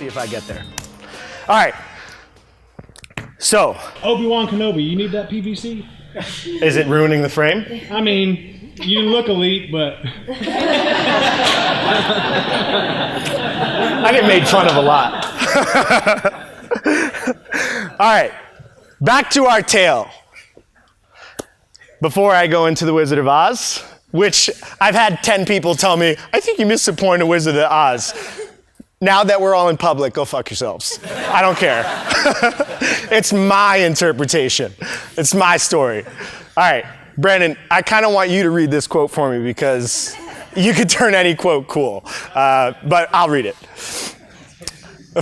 If I get there. All right. So. Obi-Wan Kenobi, you need that PVC? Is it ruining the frame? I mean, you look elite, but. I get made fun of a lot. All right. Back to our tale. Before I go into the Wizard of Oz, which I've had 10 people tell me, I think you missed the point of Wizard of Oz. Now that we're all in public, go fuck yourselves. I don't care. It's my interpretation. It's my story. All right, Brandon, I kind of want you to read this quote for me because you could turn any quote cool, but I'll read it.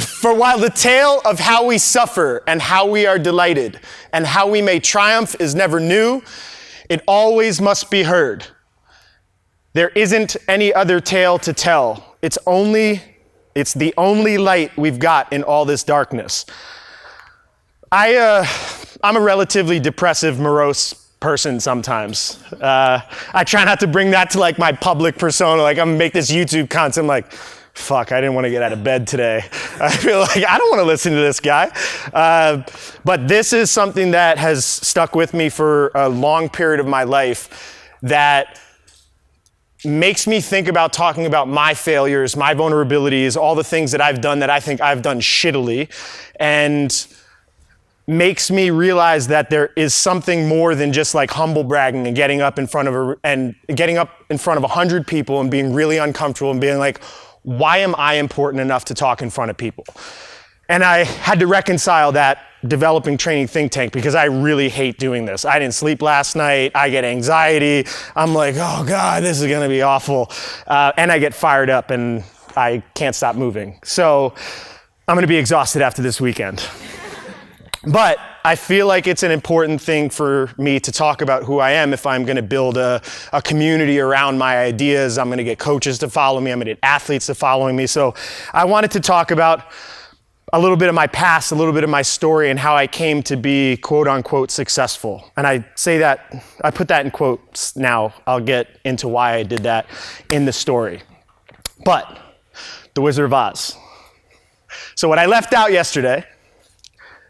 For while the tale of how we suffer and how we are delighted and how we may triumph is never new, it always must be heard. There isn't any other tale to tell. It's the only light we've got in all this darkness. I'm a relatively depressive, morose person sometimes. I try not to bring that to like my public persona. Like I'm gonna make this YouTube content. I'm like, fuck, I didn't want to get out of bed today. I feel like I don't want to listen to this guy. But this is something that has stuck with me for a long period of my life that makes me think about talking about my failures, my vulnerabilities, all the things that I've done that I think I've done shittily, and makes me realize that there is something more than just like humble bragging and getting up in front of 100 people and being really uncomfortable and being like, why am I important enough to talk in front of people? And I had to reconcile that developing training think tank because I really hate doing this. I didn't sleep last night. I get anxiety. I'm like, oh God, this is going to be awful. And I get fired up and I can't stop moving. So I'm going to be exhausted after this weekend. But I feel like it's an important thing for me to talk about who I am if I'm going to build a community around my ideas. I'm going to get coaches to follow me. I'm going to get athletes to follow me. So I wanted to talk about a little bit of my past, a little bit of my story, and how I came to be quote unquote successful. And I say that, I put that in quotes now. I'll get into why I did that in the story. But the Wizard of Oz. So what I left out yesterday,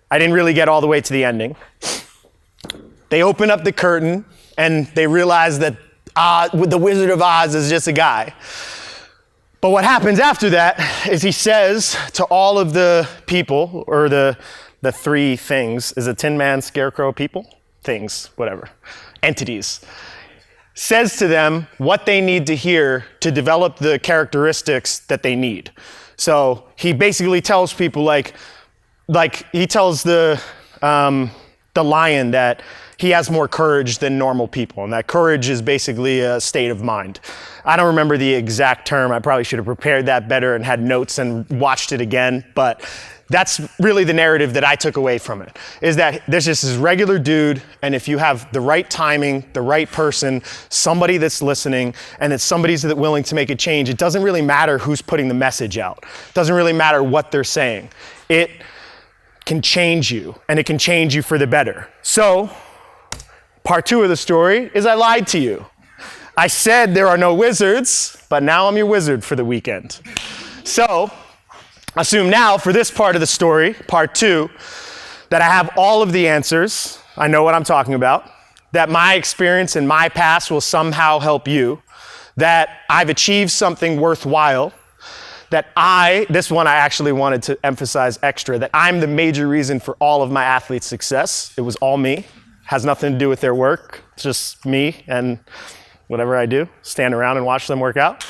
I didn't really get all the way to the ending. They open up the curtain and they realize that the Wizard of Oz is just a guy. But what happens after that is he says to all of the people, or the three things, is it Tin Man, Scarecrow, people? Things, whatever, entities. Says to them what they need to hear to develop the characteristics that they need. So he basically tells people like he tells the lion that he has more courage than normal people, and that courage is basically a state of mind. I don't remember the exact term. I probably should have prepared that better and had notes and watched it again, but that's really the narrative that I took away from it, is that there's just this regular dude, and if you have the right timing, the right person, somebody that's listening, and it's somebody that's willing to make a change, it doesn't really matter who's putting the message out. It doesn't really matter what they're saying. It can change you, and it can change you for the better. So, part 2 of the story is I lied to you. I said there are no wizards, but now I'm your wizard for the weekend. So, assume now for this part of the story, part 2, that I have all of the answers. I know what I'm talking about. That my experience and my past will somehow help you. That I've achieved something worthwhile. that this one I actually wanted to emphasize extra, that I'm the major reason for all of my athletes' success. It was all me. Has nothing to do with their work. It's just me and whatever I do, stand around and watch them work out.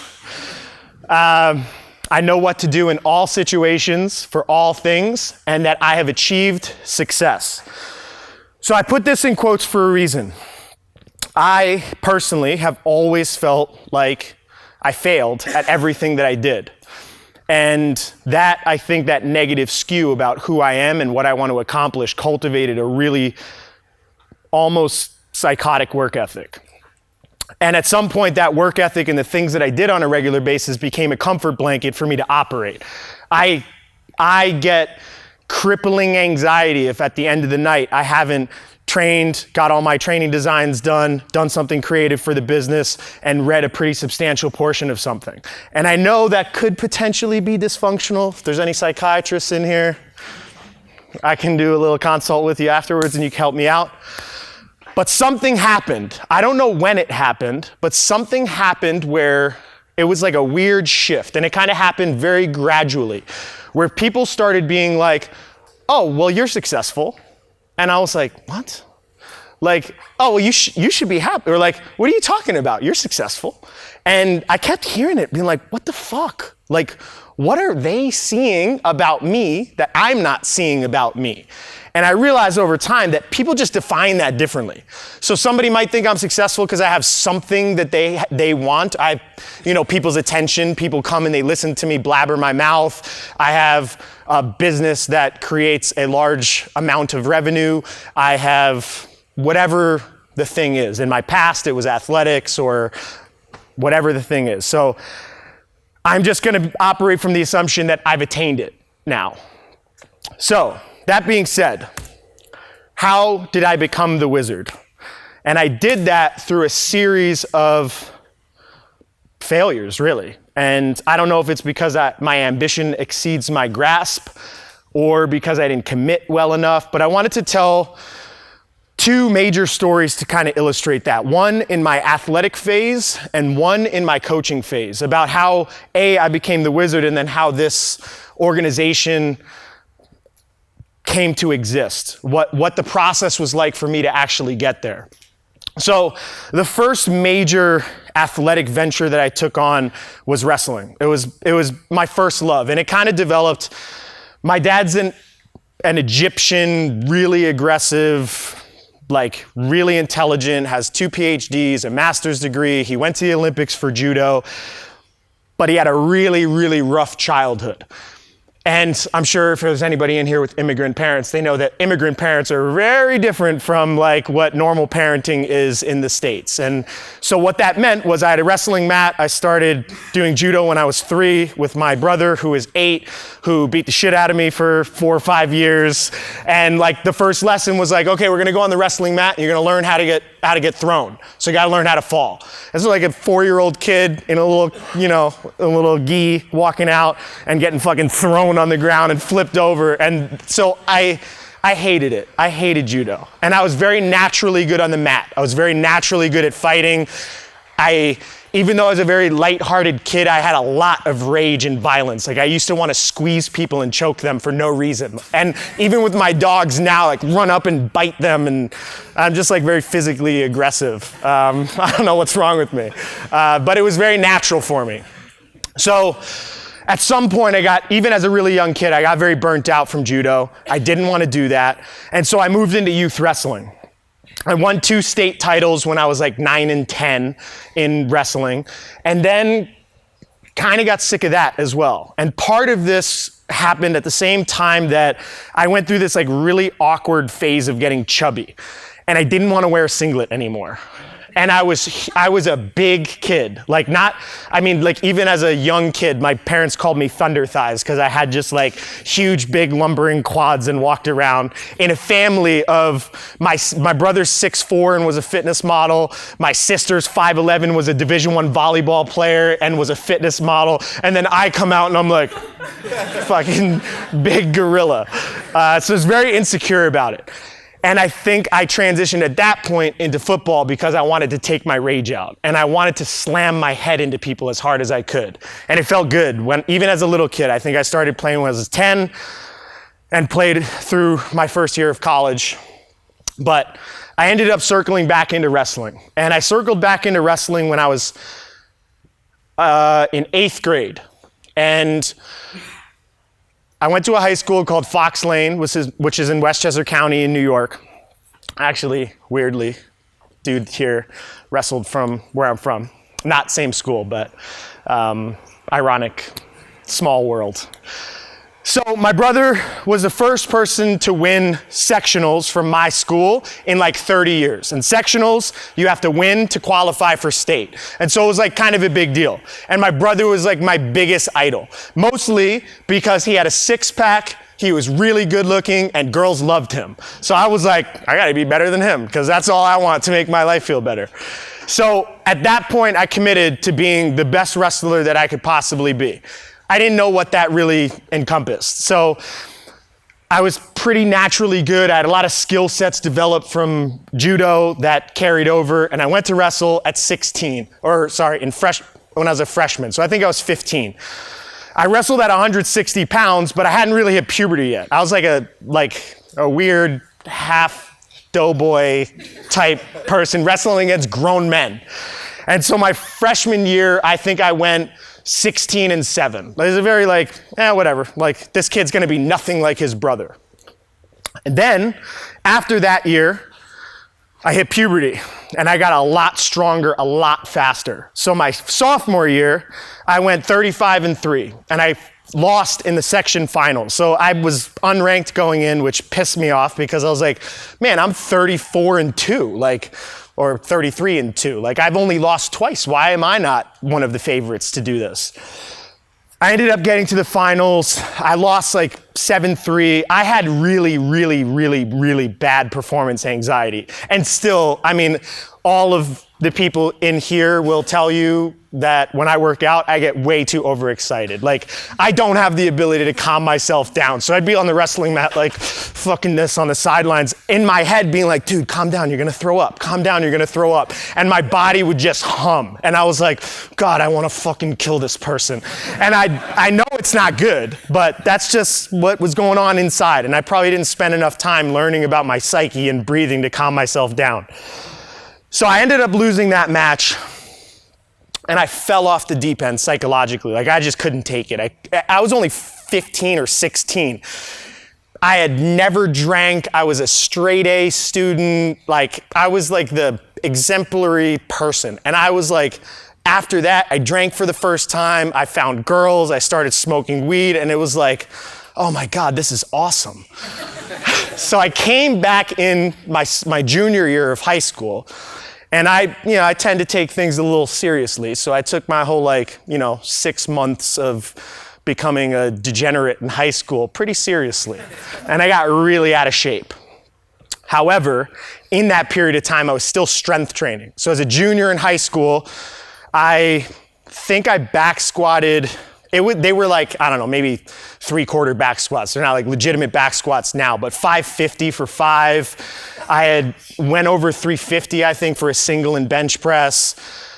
I know what to do in all situations for all things, and that I have achieved success. So I put this in quotes for a reason. I personally have always felt like I failed at everything that I did. And that, I think, that negative skew about who I am and what I want to accomplish cultivated a really almost psychotic work ethic. And at some point, that work ethic and the things that I did on a regular basis became a comfort blanket for me to operate. I get crippling anxiety if at the end of the night I haven't trained, got all my training designs done something creative for the business, and read a pretty substantial portion of something. And I know that could potentially be dysfunctional. If there's any psychiatrists in here, I can do a little consult with you afterwards and you can help me out. But something happened. I don't know when it happened, but something happened where it was like a weird shift, and it kind of happened very gradually, where people started being like, oh, well, you're successful. And I was like, what? Like, oh, well, you should be happy. Or like, what are you talking about? You're successful. And I kept hearing it, being like, what the fuck? Like, what are they seeing about me that I'm not seeing about me? And I realized over time that people just define that differently. So somebody might think I'm successful because I have something that they want. People's attention. People come and they listen to me blabber my mouth. I have a business that creates a large amount of revenue. I have whatever the thing is. In my past, it was athletics or whatever the thing is. So I'm just going to operate from the assumption that I've attained it now. So that being said, how did I become the wizard? And I did that through a series of failures, really. And I don't know if it's because my ambition exceeds my grasp or because I didn't commit well enough, but I wanted to tell two major stories to kind of illustrate that. One in my athletic phase and one in my coaching phase, about how I became the wizard and then how this organization came to exist, what the process was like for me to actually get there. So the first major athletic venture that I took on was wrestling. It was my first love, and it kind of developed. My dad's an Egyptian, really aggressive, like really intelligent, has 2 PhDs, a master's degree. He went to the Olympics for judo, but he had a really, really rough childhood. And I'm sure if there's anybody in here with immigrant parents, they know that immigrant parents are very different from like what normal parenting is in the States. And so what that meant was I had a wrestling mat. I started doing judo when I was 3 with my brother, who is 8, who beat the shit out of me for 4 or 5 years. And like the first lesson was like, okay, we're gonna go on the wrestling mat and you're gonna learn how to get thrown. So you gotta learn how to fall. This is like a 4-year-old kid in a little gi walking out and getting fucking thrown on the ground and flipped over. And so I hated it. I hated judo. And I was very naturally good on the mat. I was very naturally good at fighting. Even though I was a very lighthearted kid, I had a lot of rage and violence. Like I used to want to squeeze people and choke them for no reason. And even with my dogs now, like run up and bite them. And I'm just like very physically aggressive. I don't know what's wrong with me. But it was very natural for me. So at some point even as a really young kid, I got very burnt out from judo. I didn't want to do that. And so I moved into youth wrestling. I won 2 state titles when I was like 9 and 10 in wrestling, and then kind of got sick of that as well. And part of this happened at the same time that I went through this like really awkward phase of getting chubby, and I didn't want to wear a singlet anymore. And I was a big kid, even as a young kid, my parents called me Thunder Thighs because I had just like huge, big lumbering quads and walked around in a family of my brother's 6'4" and was a fitness model. My sister's 5'11", was a Division I volleyball player and was a fitness model. And then I come out and I'm like, fucking big gorilla. So I was very insecure about it. And I think I transitioned at that point into football because I wanted to take my rage out. And I wanted to slam my head into people as hard as I could. And it felt good. Even as a little kid, I think I started playing when I was 10 and played through my first year of college. But I ended up circling back into wrestling. And I circled back into wrestling when I was in 8th grade. And I went to a high school called Fox Lane, which is in Westchester County in New York. Actually, weirdly, dude here wrestled from where I'm from. Not same school, but ironic, small world. So my brother was the first person to win sectionals from my school in like 30 years. And sectionals, you have to win to qualify for state. And so it was like kind of a big deal. And my brother was like my biggest idol, mostly because he had a six-pack, he was really good looking, and girls loved him. So I was like, I gotta be better than him, because that's all I want to make my life feel better. So at that point, I committed to being the best wrestler that I could possibly be. I didn't know what that really encompassed. So I was pretty naturally good. I had a lot of skill sets developed from judo that carried over, and I went to wrestle at 16, when I was a freshman. So I think I was 15. I wrestled at 160 pounds, but I hadn't really hit puberty yet. I was like a weird half doughboy type person wrestling against grown men. And so my freshman year, I think I went 16-7. It was a very whatever. Like, this kid's gonna be nothing like his brother. And then, after that year, I hit puberty, and I got a lot stronger, a lot faster. So my sophomore year, I went 35-3, and I lost in the section finals. So I was unranked going in, which pissed me off because I was like, man, I'm 34-2, or 33-2. I've only lost twice. Why am I not one of the favorites to do this? I ended up getting to the finals. I lost 7-3. I had really, really, really, really bad performance anxiety. And still, all of the people in here will tell you that when I work out, I get way too overexcited. I don't have the ability to calm myself down. So I'd be on the wrestling mat fucking this on the sidelines, in my head being like, dude, calm down, you're gonna throw up. Calm down, you're gonna throw up. And my body would just hum. And I was like, God, I wanna fucking kill this person. And I know it's not good, but that's just what was going on inside. And I probably didn't spend enough time learning about my psyche and breathing to calm myself down. So I ended up losing that match, and I fell off the deep end psychologically. I just couldn't take it. I was only 15 or 16. I had never drank. I was a straight A student. I was the exemplary person. And I was after that, I drank for the first time. I found girls. I started smoking weed, and it was oh my God, this is awesome. So I came back in my junior year of high school, and I tend to take things a little seriously. So I took my whole 6 months of becoming a degenerate in high school pretty seriously. And I got really out of shape. However, in that period of time, I was still strength training. So as a junior in high school, I think I back squatted. They were maybe 3/4 back squats. They're not legitimate back squats now, but 550 for 5. I had went over 350, I think, for a single and bench press.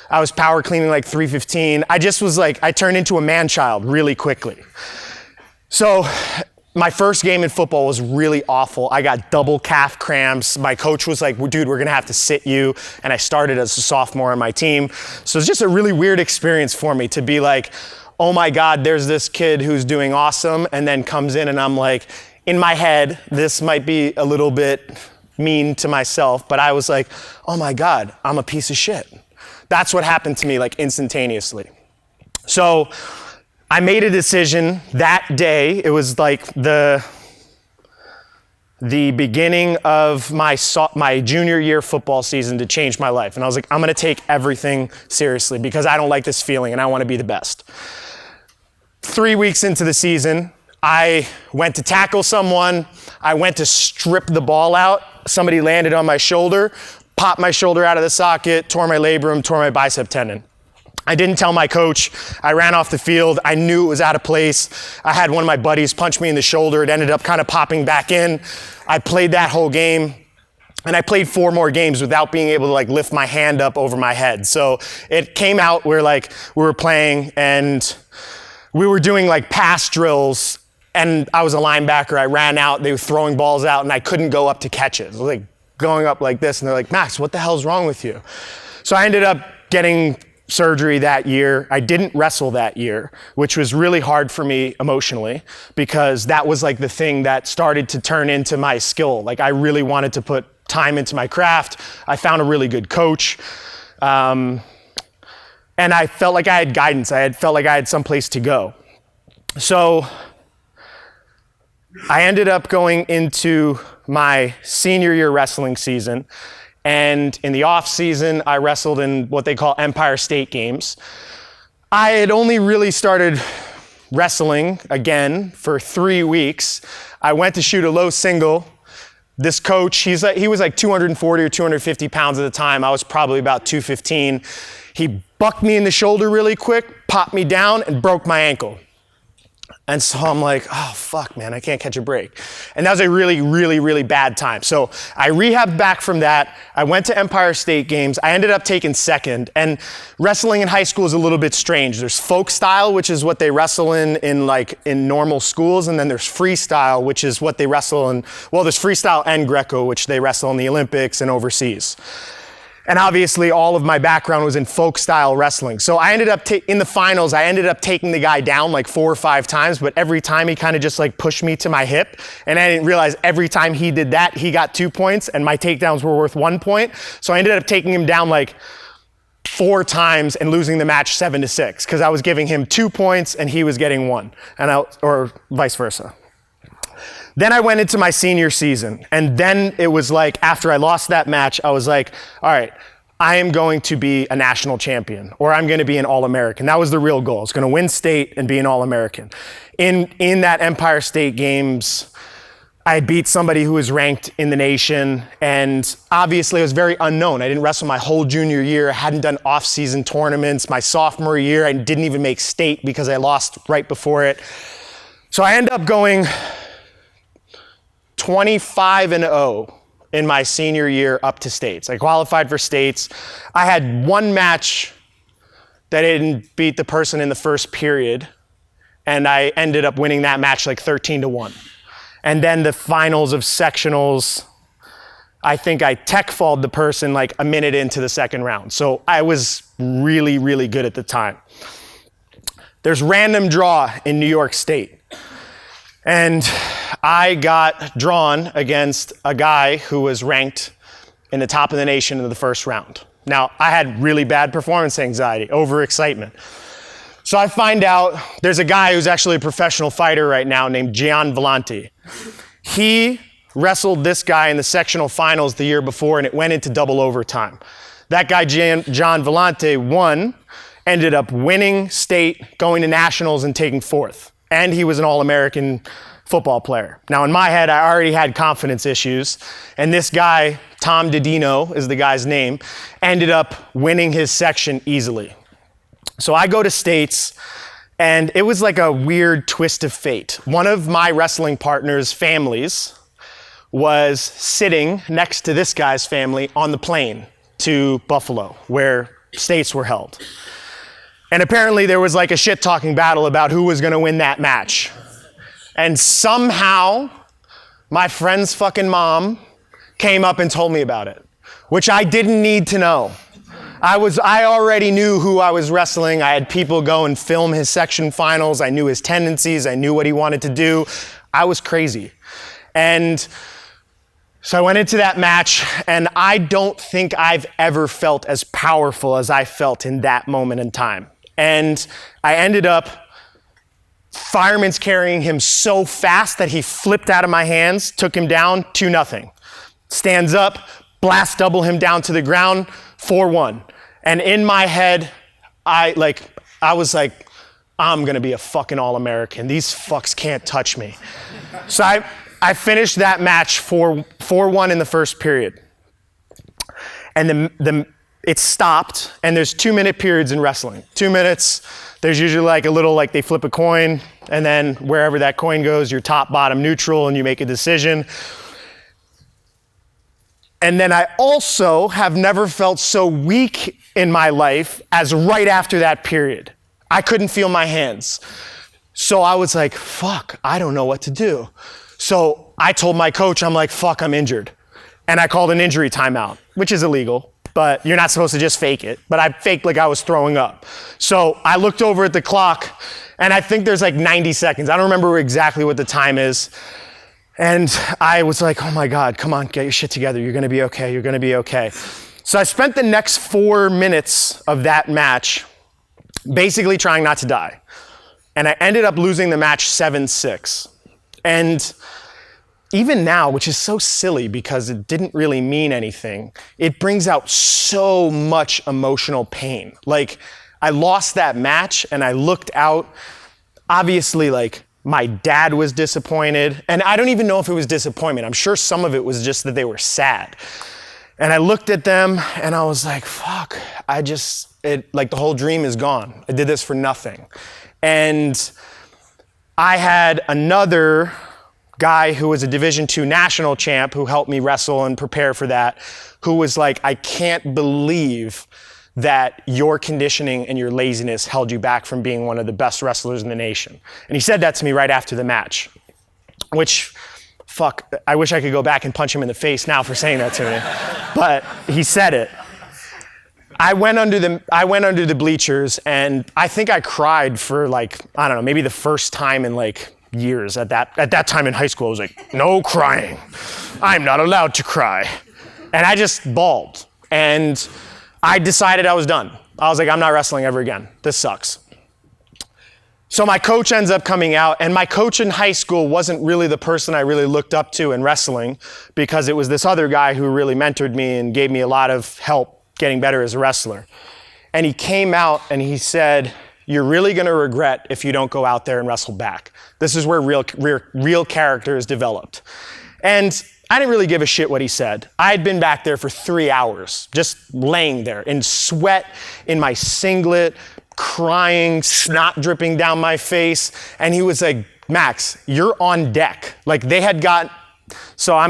I was power cleaning 315. I just was I turned into a man-child really quickly. So my first game in football was really awful. I got double calf cramps. My coach was like, dude, we're gonna have to sit you. And I started as a sophomore on my team. So it's just a really weird experience for me to be oh my God, there's this kid who's doing awesome, and then comes in and I'm in my head, this might be a little bit mean to myself, but I was oh my God, I'm a piece of shit. That's what happened to me instantaneously. So I made a decision that day. It was the beginning of my junior year football season to change my life. And I was I'm gonna take everything seriously because I don't like this feeling and I wanna be the best. 3 weeks into the season, I went to tackle someone. I went to strip the ball out. Somebody landed on my shoulder, popped my shoulder out of the socket, tore my labrum, tore my bicep tendon. I didn't tell my coach. I ran off the field. I knew it was out of place. I had one of my buddies punch me in the shoulder. It ended up kind of popping back in. I played that whole game. And I played 4 more games without being able to like lift my hand up over my head. So it came out where like we were playing and we were doing like pass drills, and I was a linebacker. I ran out, they were throwing balls out, and I couldn't go up to catch it. It was like going up like this, and they're like, Max, what the hell's wrong with you? So I ended up getting surgery that year. I didn't wrestle that year, which was really hard for me emotionally, because that was like the thing that started to turn into my skill. Like I really wanted to put time into my craft. I found a really good coach. And I felt like I had guidance. I felt like I had someplace to go. So I ended up going into my senior year wrestling season. And in the off season, I wrestled in what they call Empire State Games. I had only really started wrestling again for 3 weeks. I went to shoot a low single. This coach, he was like 240 or 250 pounds at the time. I was probably about 215. He bucked me in the shoulder really quick, popped me down, and broke my ankle. And so I'm like, oh, fuck, man, I can't catch a break. And that was a really, really, really bad time. So I rehabbed back from that. I went to Empire State Games. I ended up taking second. And wrestling in high school is a little bit strange. There's folk style, which is what they wrestle in normal schools. And then there's freestyle, which is what they wrestle in, well, there's freestyle and Greco, which they wrestle in the Olympics and overseas. And obviously all of my background was in folk style wrestling. So I ended up, in the finals, I ended up taking the guy down like 4 or 5 times, but every time he kind of just like pushed me to my hip. And I didn't realize every time he did that, he got 2 points and my takedowns were worth 1 point. So I ended up taking him down like 4 times and losing the match 7-6, because I was giving him 2 points and he was getting 1, or vice versa. Then I went into my senior season, and then it was like, after I lost that match, I was like, all right, I am going to be a national champion, or I'm going to be an All-American. That was the real goal. I was going to win state and be an All-American. In that Empire State Games, I had beat somebody who was ranked in the nation, and obviously I was very unknown. I didn't wrestle my whole junior year. I hadn't done off-season tournaments. My sophomore year, I didn't even make state because I lost right before it. So I ended up going 25-0 in my senior year up to states. I qualified for states. I had 1 match that I didn't beat the person in the first period, and I ended up winning that match like 13-1. And then the finals of sectionals, I think I tech-falled the person like a minute into the second round. So I was really, really good at the time. There's random draw in New York State. And I got drawn against a guy who was ranked in the top of the nation in the first round. Now, I had really bad performance anxiety, overexcitement. So I find out there's a guy who's actually a professional fighter right now named Gian Vellante. He wrestled this guy in the sectional finals the year before, and it went into double overtime. That guy, Gian Vellante, won, ended up winning state, going to nationals, and taking 4th. And he was an All-American football player. Now, in my head, I already had confidence issues, and this guy, Tom Didino is the guy's name, ended up winning his section easily. So I go to states, and it was like a weird twist of fate. One of my wrestling partners' families was sitting next to this guy's family on the plane to Buffalo, where states were held. And apparently there was like a shit-talking battle about who was gonna win that match. And somehow, my friend's fucking mom came up and told me about it, which I didn't need to know. I already knew who I was wrestling. I had people go and film his section finals. I knew his tendencies. I knew what he wanted to do. I was crazy. And so I went into that match, and I don't think I've ever felt as powerful as I felt in that moment in time. And I ended up fireman's carrying him so fast that he flipped out of my hands, took him down 2-0. Stands up, blast double him down to the ground, 4-1. And in my head, I was like, I'm gonna be a fucking All-American. These fucks can't touch me. So I finished that match 4-1 in the first period. And it stopped, and there's 2-minute periods in wrestling. 2 minutes, there's usually like a little, like they flip a coin, and then wherever that coin goes, you're top, bottom, neutral, and you make a decision. And then I also have never felt so weak in my life as right after that period. I couldn't feel my hands. So I was like, fuck, I don't know what to do. So I told my coach, I'm like, fuck, I'm injured. And I called an injury timeout, which is illegal, but you're not supposed to just fake it. But I faked like I was throwing up. So I looked over at the clock, and I think there's like 90 seconds. I don't remember exactly what the time is. And I was like, oh my God, come on, get your shit together. You're gonna be okay, you're gonna be okay. So I spent the next 4 minutes of that match basically trying not to die. And I ended up losing the match 7-6. And even now, which is so silly because it didn't really mean anything, it brings out so much emotional pain. Like, I lost that match and I looked out, obviously like, my dad was disappointed, and I don't even know if it was disappointment. I'm sure some of it was just that they were sad. And I looked at them and I was like, fuck, like the whole dream is gone. I did this for nothing. And I had another guy who was a Division II national champ who helped me wrestle and prepare for that, who was like, I can't believe that your conditioning and your laziness held you back from being one of the best wrestlers in the nation. And he said that to me right after the match, which, fuck, I wish I could go back and punch him in the face now for saying that to me. But he said it. I went under the bleachers, and I think I cried for like, I don't know, maybe the first time in like years. At that time in high school, I was like, no crying. I'm not allowed to cry. And I just bawled. And I decided I was done. I was like, I'm not wrestling ever again. This sucks. So my coach ends up coming out, and my coach in high school wasn't really the person I really looked up to in wrestling, because it was this other guy who really mentored me and gave me a lot of help getting better as a wrestler. And he came out and he said, you're really gonna regret if you don't go out there and wrestle back. This is where real character is developed. And I didn't really give a shit what he said. I had been back there for 3 hours, just laying there in sweat, in my singlet, crying, snot dripping down my face. And he was like, Max, you're on deck. Like they had got, so I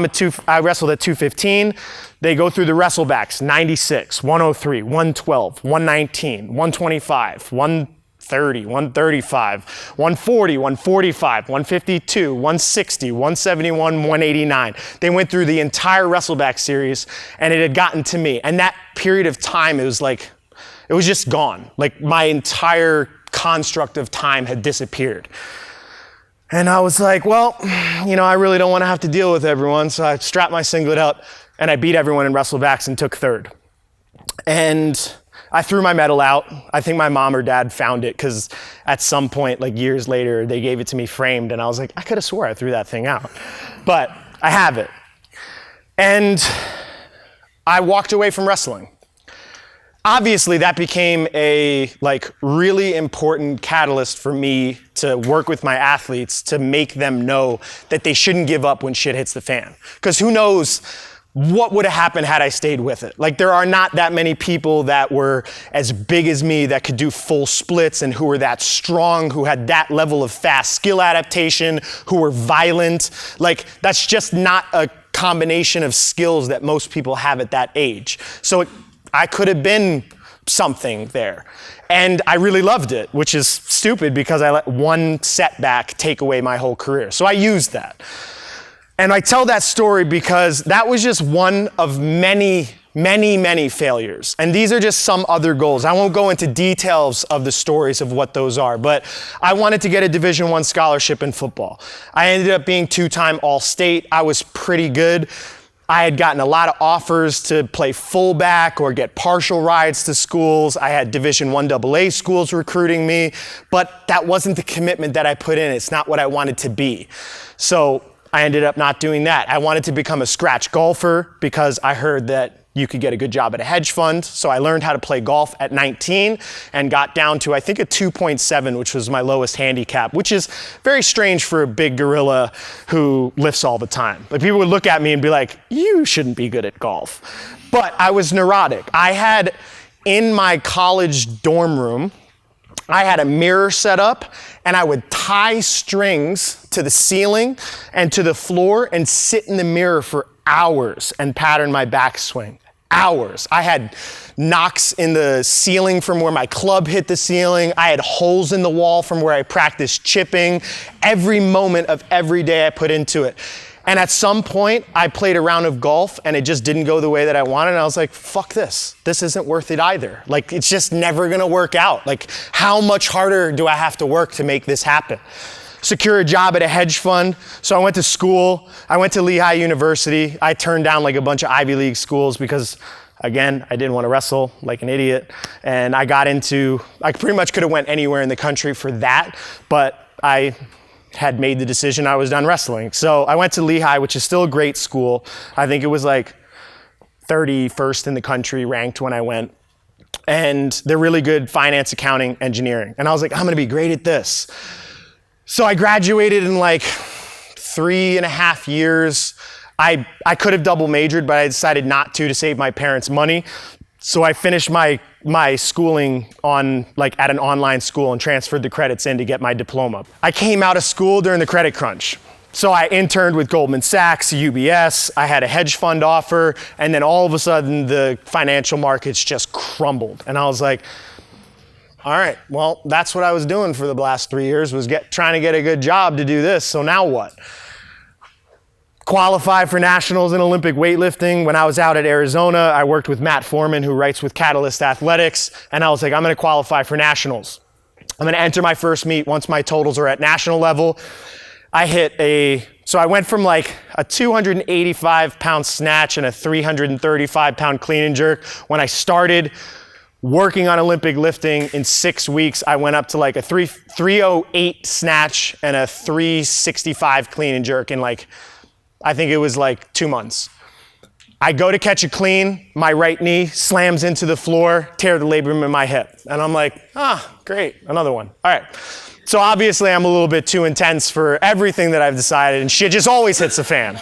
wrestled at 215. They go through the wrestlebacks, 96, 103, 112, 119, 125, 130, 135, 140, 145, 152, 160, 171, 189. They went through the entire wrestleback series, and it had gotten to me. And that period of time, it was just gone. Like my entire construct of time had disappeared. And I was like, well, I really don't want to have to deal with everyone. So I strapped my singlet up and I beat everyone in wrestlebacks and took third. And I threw my medal out. I think my mom or dad found it because at some point, like years later, they gave it to me framed. And I was like, I could have swore I threw that thing out. But I have it. And I walked away from wrestling. Obviously, that became a really important catalyst for me to work with my athletes to make them know that they shouldn't give up when shit hits the fan. Because who knows what would have happened had I stayed with it. Like there are not that many people that were as big as me that could do full splits and who were that strong, who had that level of fast skill adaptation, who were violent. Like that's just not a combination of skills that most people have at that age. So I could have been something there. And I really loved it, which is stupid because I let one setback take away my whole career. So I used that. And I tell that story because that was just one of many, many, many failures. And these are just some other goals. I won't go into details of the stories of what those are, but I wanted to get a Division I scholarship in football. I ended up being 2-time All-State. I was pretty good. I had gotten a lot of offers to play fullback or get partial rides to schools. I had Division I AA schools recruiting me, but that wasn't the commitment that I put in. It's not what I wanted to be. So I ended up not doing that. I wanted to become a scratch golfer because I heard that you could get a good job at a hedge fund. So I learned how to play golf at 19 and got down to, I think, a 2.7, which was my lowest handicap, which is very strange for a big gorilla who lifts all the time. Like people would look at me and be like, you shouldn't be good at golf. But I was neurotic. I had in my college dorm room, I had a mirror set up and I would tie strings to the ceiling and to the floor and sit in the mirror for hours and pattern my backswing. Hours. I had knocks in the ceiling from where my club hit the ceiling. I had holes in the wall from where I practiced chipping. Every moment of every day I put into it. And at some point, I played a round of golf and it just didn't go the way that I wanted. And I was like, fuck this. This isn't worth it either. Like, it's just never gonna work out. Like, how much harder do I have to work to make this happen? Secure a job at a hedge fund. So I went to school. I went to Lehigh University. I turned down like a bunch of Ivy League schools because, again, I didn't want to wrestle like an idiot. And I pretty much could have went anywhere in the country for that, but I had made the decision I was done wrestling. So I went to Lehigh, which is still a great school. I think it was like 31st in the country ranked when I went. And they're really good finance, accounting, engineering. And I was like, I'm gonna be great at this. So I graduated in like 3.5 years. I could have double majored, but I decided not to save my parents' money. So I finished my schooling at an online school and transferred the credits in to get my diploma. I came out of school during the credit crunch. So I interned with Goldman Sachs, UBS, I had a hedge fund offer, and then all of a sudden the financial markets just crumbled. And I was like, all right, well, that's what I was doing for the last 3 years, was trying to get a good job to do this, so now what? Qualified for nationals in Olympic weightlifting. When I was out at Arizona, I worked with Matt Foreman, who writes with Catalyst Athletics, and I was like, I'm gonna qualify for nationals. I'm gonna enter my first meet once my totals are at national level. So I went from like a 285 pound snatch and a 335 pound clean and jerk. When I started working on Olympic lifting in 6 weeks, I went up to like a 308 snatch and a 365 clean and jerk in I think it was like 2 months. I go to catch a clean, my right knee slams into the floor, tear the labrum in my hip. And I'm like, great, another one. All right. So obviously I'm a little bit too intense for everything that I've decided, and shit just always hits the fan.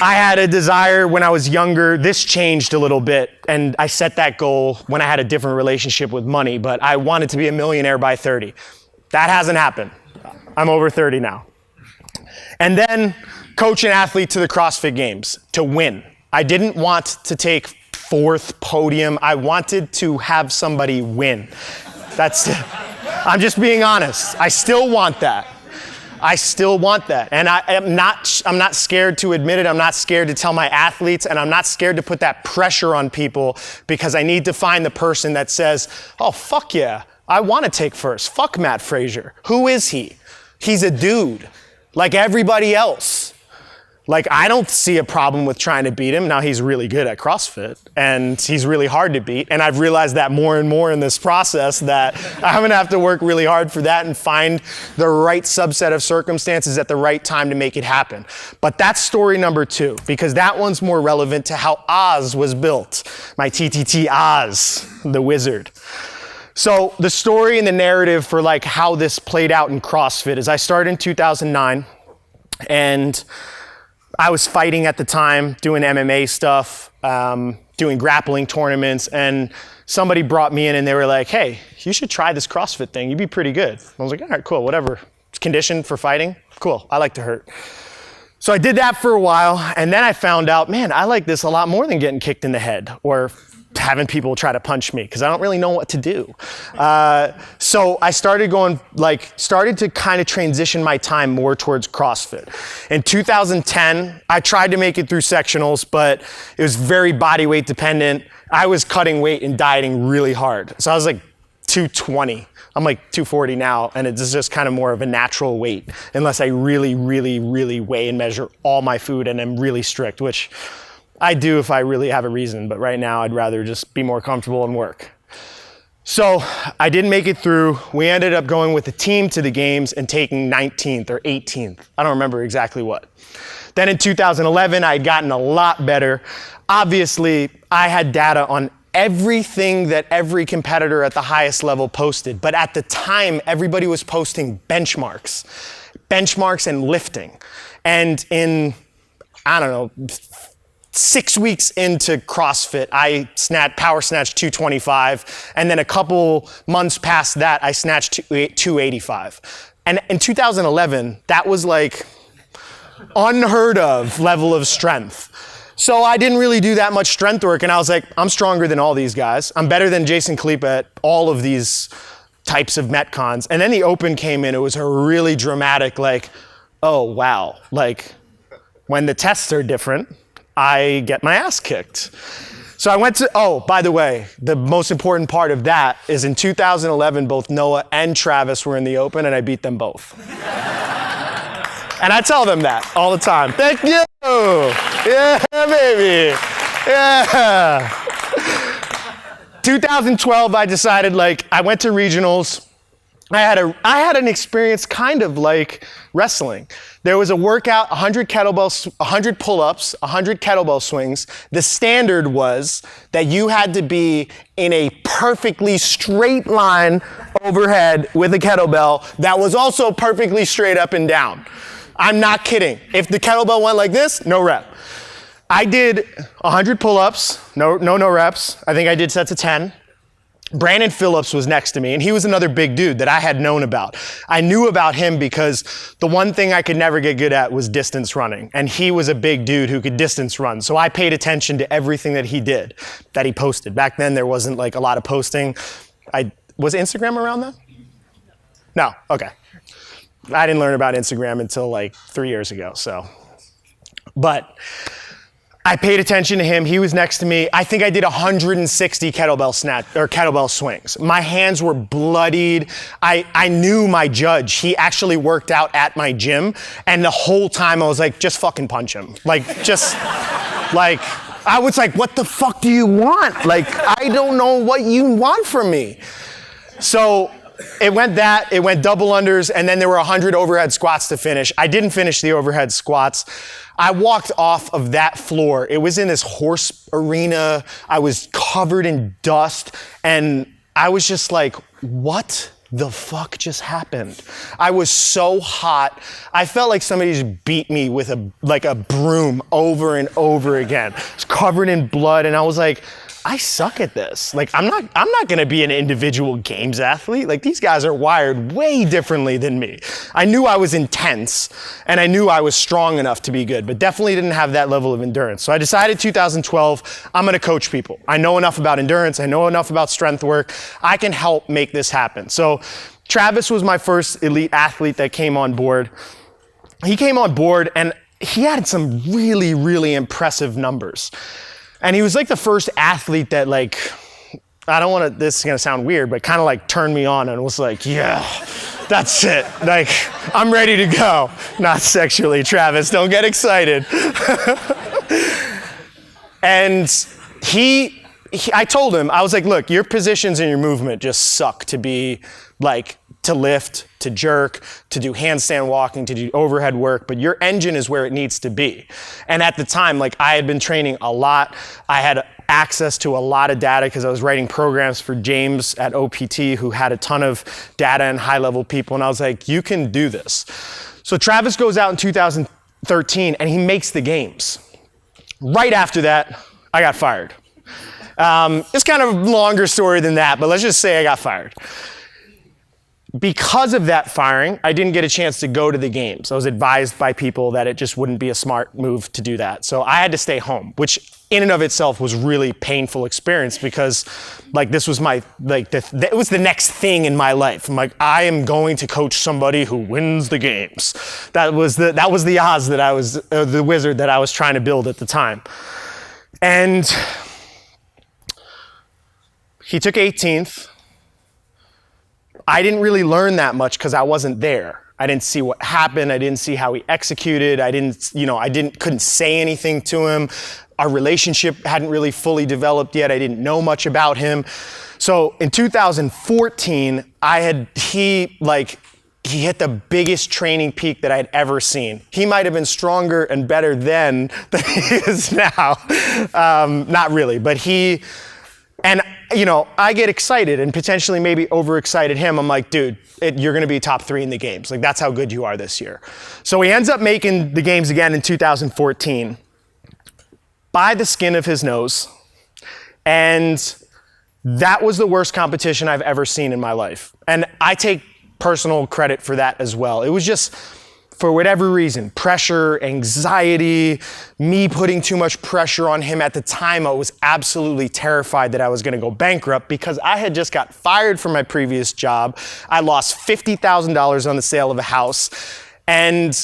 I had a desire when I was younger. This changed a little bit, and I set that goal when I had a different relationship with money, but I wanted to be a millionaire by 30. That hasn't happened. I'm over 30 now. And then coach an athlete to the CrossFit Games to win. I didn't want to take 4th podium. I wanted to have somebody win. I'm just being honest. I still want that. And I'm not scared to admit it. I'm not scared to tell my athletes, and I'm not scared to put that pressure on people, because I need to find the person that says, oh, fuck yeah, I want to take first. Fuck Matt Frazier. Who is he? He's a dude like everybody else. Like, I don't see a problem with trying to beat him. Now, he's really good at CrossFit, and he's really hard to beat. And I've realized that more and more in this process, that I'm gonna have to work really hard for that and find the right subset of circumstances at the right time to make it happen. But that's story number 2, because that one's more relevant to how Oz was built. My TTT Oz, the wizard. So the story and the narrative for how this played out in CrossFit is I started in 2009, and I was fighting at the time, doing MMA stuff, doing grappling tournaments, and somebody brought me in and they were like, hey, you should try this CrossFit thing. You'd be pretty good. I was like, all right, cool, whatever. It's conditioned for fighting. Cool, I like to hurt. So I did that for a while, and then I found out, man, I like this a lot more than getting kicked in the head or having people try to punch me, because I don't really know what to do. So I started to kind of transition my time more towards CrossFit. In 2010, I tried to make it through sectionals, but it was very body weight dependent. I was cutting weight and dieting really hard. So I was like 220. I'm like 240 now, and it's just kind of more of a natural weight, unless I really, really, really weigh and measure all my food and am really strict, which I do if I really have a reason, but right now I'd rather just be more comfortable and work. So I didn't make it through. We ended up going with the team to the games and taking 19th or 18th. I don't remember exactly what. Then in 2011, I had gotten a lot better. Obviously, I had data on everything that every competitor at the highest level posted, but at the time, everybody was posting benchmarks and lifting. And in, 6 weeks into CrossFit, I power snatched 225, and then a couple months past that, I snatched 285. And in 2011, that was like unheard of level of strength. So I didn't really do that much strength work, and I was like, I'm stronger than all these guys. I'm better than Jason Kalipa at all of these types of Metcons. And then the Open came in, it was a really dramatic, like, oh wow, like when the tests are different, I get my ass kicked. So I went to, oh, by the way, the most important part of that is in 2011, both Noah and Travis were in the Open, and I beat them both. And I tell them that all the time. Thank you. Yeah, baby. Yeah. 2012, I decided, like, I went to regionals. I had an experience kind of like wrestling. There was a workout, 100 kettlebells, 100 pull-ups, 100 kettlebell swings. The standard was that you had to be in a perfectly straight line overhead with a kettlebell that was also perfectly straight up and down. I'm not kidding. If the kettlebell went like this, no rep. I did 100 pull-ups, no reps. I think I did sets of 10. Brandon Phillips was next to me, and he was another big dude that I had known about. I knew about him because the one thing I could never get good at was distance running, and he was a big dude who could distance run. So I paid attention to everything that he did, that he posted. Back then, there wasn't like a lot of posting. Was Instagram around then? No, okay. I didn't learn about Instagram until like 3 years ago, so. But I paid attention to him. He was next to me. I think I did 160 kettlebell swings. My hands were bloodied. I knew my judge. He actually worked out at my gym, and the whole time I was like, just fucking punch him. Like, just, like, I was like, what the fuck do you want? Like, I don't know what you want from me. So it went double unders, and then there were 100 overhead squats to finish. I didn't finish the overhead squats. I walked off of that floor. It was in this horse arena. I was covered in dust, and I was just like, what the fuck just happened? I was so hot. I felt like somebody just beat me with a broom over and over again. I was covered in blood, and I was like, I suck at this. Like, I'm not gonna be an individual games athlete. Like, these guys are wired way differently than me. I knew I was intense, and I knew I was strong enough to be good, but definitely didn't have that level of endurance. So I decided 2012, I'm gonna coach people. I know enough about endurance, I know enough about strength work. I can help make this happen. So Travis was my first elite athlete that came on board. He came on board, and he had some really, really impressive numbers. And he was like the first athlete that, like, this is gonna sound weird, but kind of like turned me on and was like, yeah, that's it. Like, I'm ready to go. Not sexually, Travis, don't get excited. And I told him, I was like, look, your positions and your movement just suck to be like, to lift, to jerk, to do handstand walking, to do overhead work, but your engine is where it needs to be. And at the time, like, I had been training a lot. I had access to a lot of data because I was writing programs for James at OPT, who had a ton of data and high-level people, and I was like, you can do this. So Travis goes out in 2013, and he makes the games. Right after that, I got fired. It's kind of a longer story than that, but let's just say I got fired. Because of that firing, I didn't get a chance to go to the games. I was advised by people that it just wouldn't be a smart move to do that. So I had to stay home, which in and of itself was really painful experience because, like, this was my, like, it was the next thing in my life. I'm like, I am going to coach somebody who wins the games. That was the Oz that I was, the wizard that I was trying to build at the time. And he took 18th. I didn't really learn that much because I wasn't there. I didn't see what happened. I didn't see how he executed. Couldn't say anything to him. Our relationship hadn't really fully developed yet. I didn't know much about him. So in 2014, he hit the biggest training peak that I'd ever seen. He might have been stronger and better then than he is now. Not really, but I get excited and potentially maybe overexcited him. I'm like, dude, you're gonna be top 3 in the games. Like, that's how good you are this year. So he ends up making the games again in 2014 by the skin of his nose. And that was the worst competition I've ever seen in my life. And I take personal credit for that as well. It was just for whatever reason, pressure, anxiety, me putting too much pressure on him at the time, I was absolutely terrified that I was gonna go bankrupt because I had just got fired from my previous job. I lost $50,000 on the sale of a house, and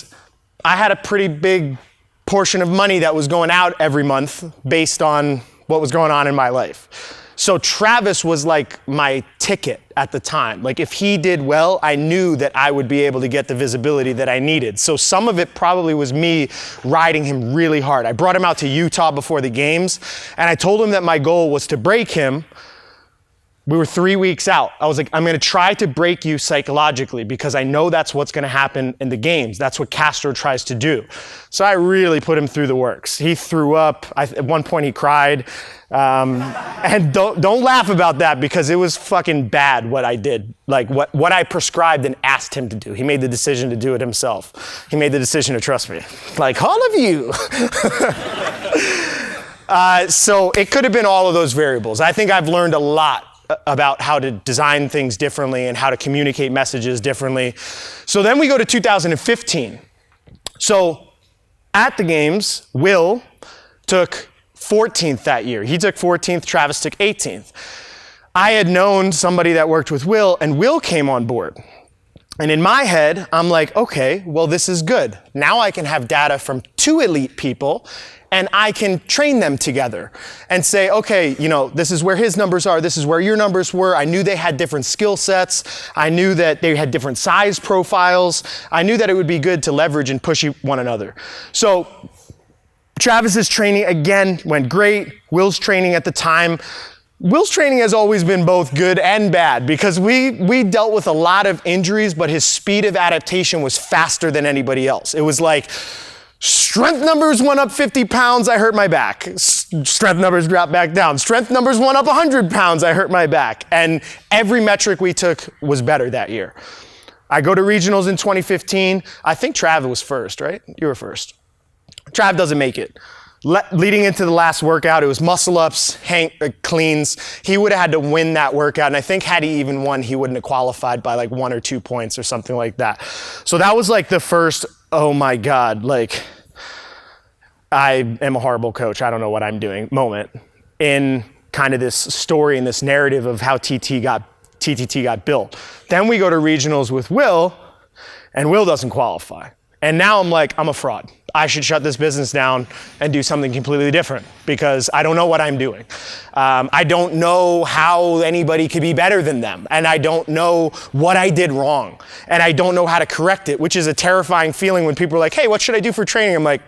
I had a pretty big portion of money that was going out every month based on what was going on in my life. So Travis was like my ticket at the time. Like if he did well, I knew that I would be able to get the visibility that I needed. So some of it probably was me riding him really hard. I brought him out to Utah before the games, and I told him that my goal was to break him. We were 3 weeks out. I was like, I'm gonna try to break you psychologically because I know that's what's gonna happen in the games. That's what Castro tries to do. So I really put him through the works. He threw up. At one point he cried. And don't laugh about that because it was fucking bad what I did. Like what I prescribed and asked him to do. He made the decision to do it himself. He made the decision to trust me. Like all of you. So it could have been all of those variables. I think I've learned a lot about how to design things differently and how to communicate messages differently. So then we go to 2015. So at the games, Will took 14th that year. He took 14th, Travis took 18th. I had known somebody that worked with Will, and Will came on board. And in my head, I'm like, okay, well, this is good. Now I can have data from 2 elite people, and I can train them together and say, okay, you know, this is where his numbers are, this is where your numbers were. I knew they had different skill sets. I knew that they had different size profiles. I knew that it would be good to leverage and push one another. So Travis's training, again, went great. Will's training at the time. Will's training has always been both good and bad because we dealt with a lot of injuries, but his speed of adaptation was faster than anybody else. It was like, strength numbers went up 50 pounds, I hurt my back. Strength numbers dropped back down. Strength numbers went up 100 pounds, I hurt my back. And every metric we took was better that year. I go to regionals in 2015. I think Trav was first, right? You were first. Trav doesn't make it. Leading into the last workout, it was muscle ups, cleans. He would have had to win that workout, and I think had he even won, he wouldn't have qualified by like 1 or 2 points or something like that. So that was like the first, oh my God, like I am a horrible coach, I don't know what I'm doing moment in kind of this story and this narrative of how TTT got built. Then we go to regionals with Will, and Will doesn't qualify. And now I'm like, I'm a fraud. I should shut this business down and do something completely different because I don't know what I'm doing. I don't know how anybody could be better than them. And I don't know what I did wrong. And I don't know how to correct it, which is a terrifying feeling when people are like, hey, what should I do for training? I'm like,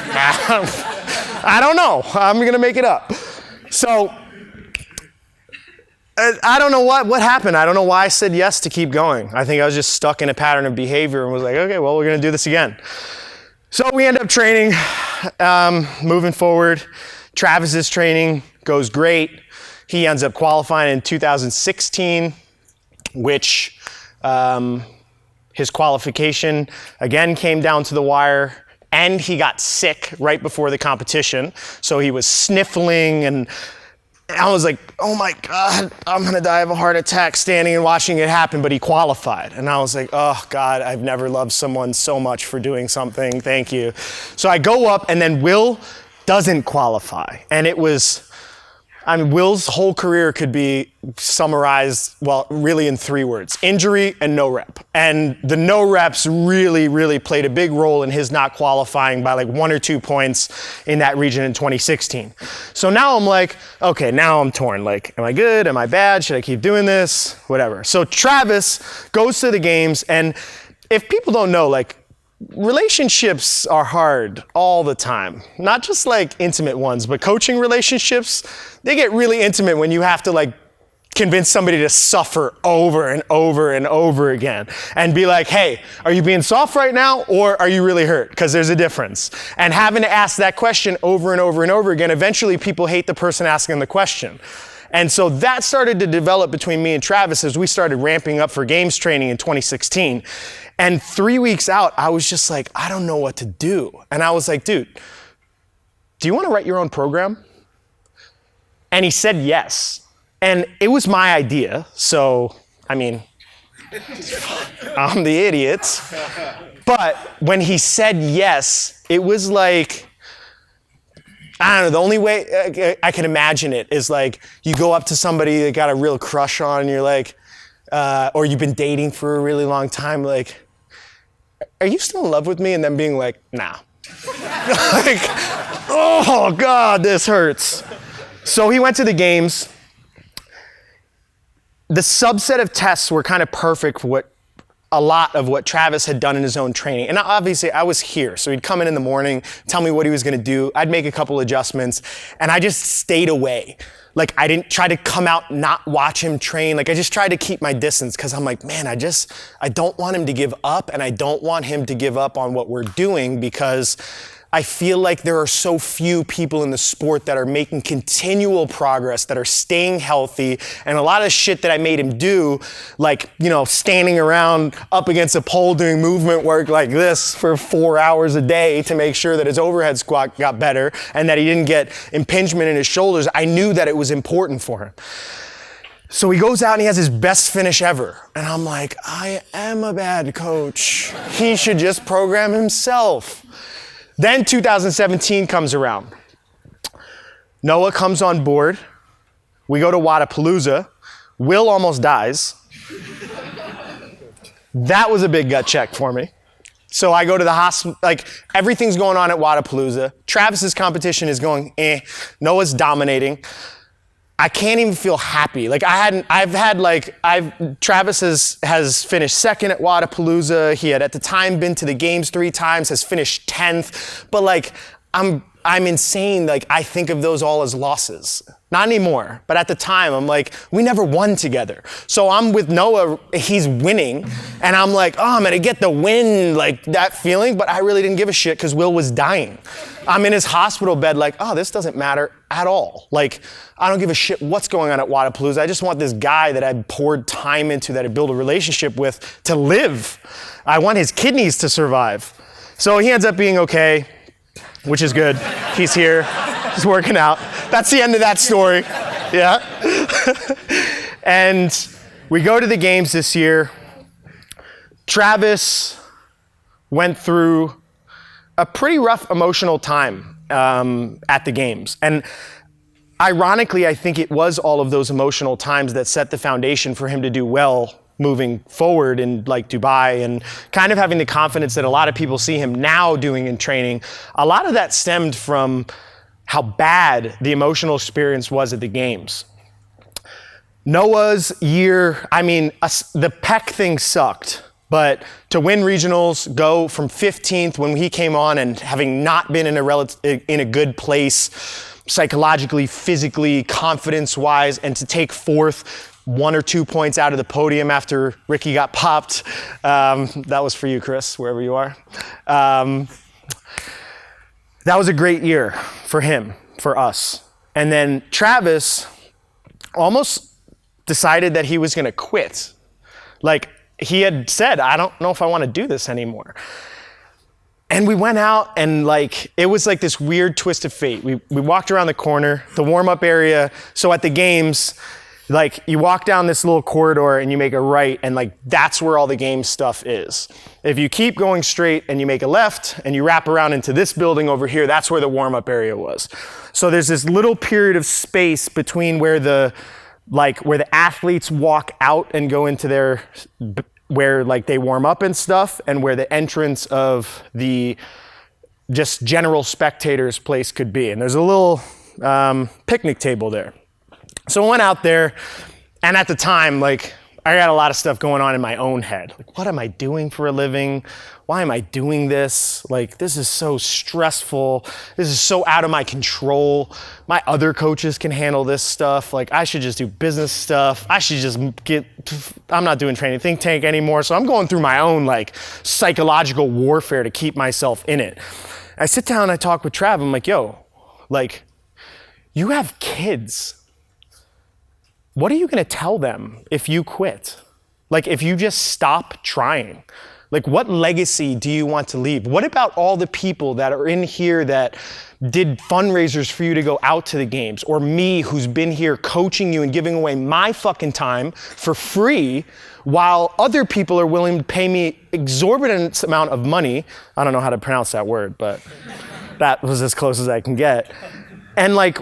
I don't know. I'm going to make it up. So I don't know what happened. I don't know why I said yes to keep going. I think I was just stuck in a pattern of behavior and was like, okay, well, we're going to do this again. So we end up training, moving forward. Travis's training goes great. He ends up qualifying in 2016, which his qualification again came down to the wire, and he got sick right before the competition. So he was sniffling, and I was like, oh my God, I'm gonna die of a heart attack standing and watching it happen, but he qualified. And I was like, oh God, I've never loved someone so much for doing something, thank you. So I go up, and then Will doesn't qualify. And it was, I mean, Will's whole career could be summarized, well, really in 3 words: injury and no rep. And the no reps really, really played a big role in his not qualifying by like 1 or 2 points in that region in 2016. So now I'm like, okay, now I'm torn. Like, am I good? Am I bad? Should I keep doing this? Whatever. So Travis goes to the games, and if people don't know, like, relationships are hard all the time. Not just like intimate ones, but coaching relationships, they get really intimate when you have to like convince somebody to suffer over and over and over again and be like, hey, are you being soft right now, or are you really hurt? Because there's a difference. And having to ask that question over and over and over again, eventually people hate the person asking the question. And so that started to develop between me and Travis as we started ramping up for games training in 2016. And 3 weeks out, I was just like, I don't know what to do. And I was like, dude, do you want to write your own program? And he said yes. And it was my idea. So, I mean, I'm the idiot. But when he said yes, it was like, I don't know, the only way I can imagine it is like you go up to somebody that got a real crush on and you're like, or you've been dating for a really long time, like, are you still in love with me? And then being like, nah. Like, oh God, this hurts. So he went to the games. The subset of tests were kind of perfect for a lot of what Travis had done in his own training. And obviously I was here, so he'd come in the morning, tell me what he was gonna do. I'd make a couple adjustments, and I just stayed away. Like, I didn't try to come out, not watch him train. Like, I just tried to keep my distance because I'm like, man, I don't want him to give up, and I don't want him to give up on what we're doing, because I feel like there are so few people in the sport that are making continual progress, that are staying healthy, and a lot of shit that I made him do, like, you know, standing around up against a pole doing movement work like this for 4 hours a day to make sure that his overhead squat got better and that he didn't get impingement in his shoulders. I knew that it was important for him. So he goes out and he has his best finish ever. And I'm like, I am a bad coach. He should just program himself. Then 2017 comes around. Noah comes on board. We go to Wadapalooza. Will almost dies. That was a big gut check for me. So I go to the hospital, like, everything's going on at Wadapalooza. Travis's competition is going, Noah's dominating. I can't even feel happy. Like, Travis has finished second at Wadapalooza. He had at the time been to the games 3 times, has finished 10th. But like, I'm insane. Like, I think of those all as losses. Not anymore, but at the time, I'm like, we never won together. So I'm with Noah, he's winning, and I'm like, oh, I'm gonna get the win, like that feeling, but I really didn't give a shit because Will was dying. I'm in his hospital bed like, oh, this doesn't matter at all. Like, I don't give a shit what's going on at Wadapalooza. I just want this guy that I poured time into, that I built a relationship with, to live. I want his kidneys to survive. So he ends up being okay, which is good. He's here, he's working out. That's the end of that story, yeah. And we go to the games this year. Travis went through a pretty rough emotional time at the games. And ironically, I think it was all of those emotional times that set the foundation for him to do well moving forward in like Dubai, and kind of having the confidence that a lot of people see him now doing in training. A lot of that stemmed from how bad the emotional experience was at the games. Noah's year, I mean, the pec thing sucked, but to win regionals, go from 15th when he came on and having not been in a good place psychologically, physically, confidence-wise, and to take 4th, 1 or 2 points out of the podium after Ricky got popped. That was for you, Chris, wherever you are. That was a great year for him, for us. And then Travis almost decided that he was gonna quit. Like, he had said, I don't know if I wanna do this anymore. And we went out, and like, it was like this weird twist of fate. We walked around the corner, the warm-up area. So at the games, like, you walk down this little corridor and you make a right, and like, that's where all the game stuff is. If you keep going straight and you make a left and you wrap around into this building over here, that's where the warm-up area was. So there's this little period of space between where the athletes walk out and go into where like they warm up and stuff, and where the entrance of the just general spectators place could be. And there's a little picnic table there. So I went out there, and at the time, like, I got a lot of stuff going on in my own head. Like, what am I doing for a living? Why am I doing this? Like, this is so stressful. This is so out of my control. My other coaches can handle this stuff. Like, I should just do business stuff. I should just I'm not doing training think tank anymore. So I'm going through my own like psychological warfare to keep myself in it. I sit down and I talk with Trav. I'm like, yo, like, you have kids. What are you gonna tell them if you quit? Like, if you just stop trying? Like, what legacy do you want to leave? What about all the people that are in here that did fundraisers for you to go out to the games? Or me, who's been here coaching you and giving away my fucking time for free, while other people are willing to pay me exorbitant amount of money. I don't know how to pronounce that word, but that was as close as I can get. And like,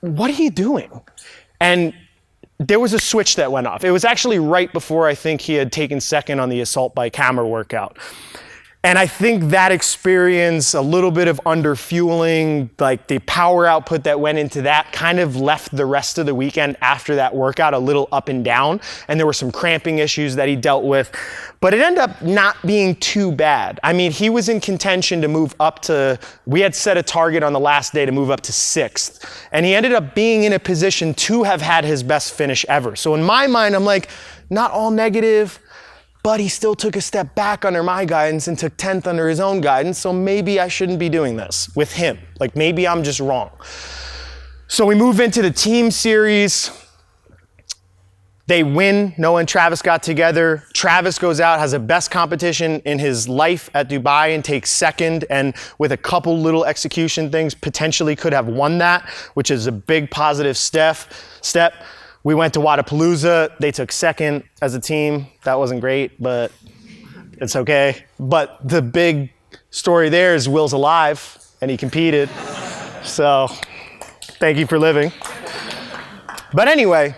what are you doing? And there was a switch that went off. It was actually right before I think he had taken second on the assault bike hammer workout. And I think that experience, a little bit of underfueling, like the power output that went into that kind of left the rest of the weekend after that workout a little up and down. And there were some cramping issues that he dealt with, but it ended up not being too bad. I mean, he was in contention to move up to, we had set a target on the last day to move up to 6th. And he ended up being in a position to have had his best finish ever. So in my mind, I'm like, not all negative, but he still took a step back under my guidance and took 10th under his own guidance, so maybe I shouldn't be doing this with him. Like, maybe I'm just wrong. So we move into the team series. They win. Noah and Travis got together. Travis goes out, has the best competition in his life at Dubai and takes second, and with a couple little execution things, potentially could have won that, which is a big positive step. We went to Wadapalooza. They took second as a team. That wasn't great, but it's okay. But the big story there is Will's alive and he competed. So thank you for living. But anyway,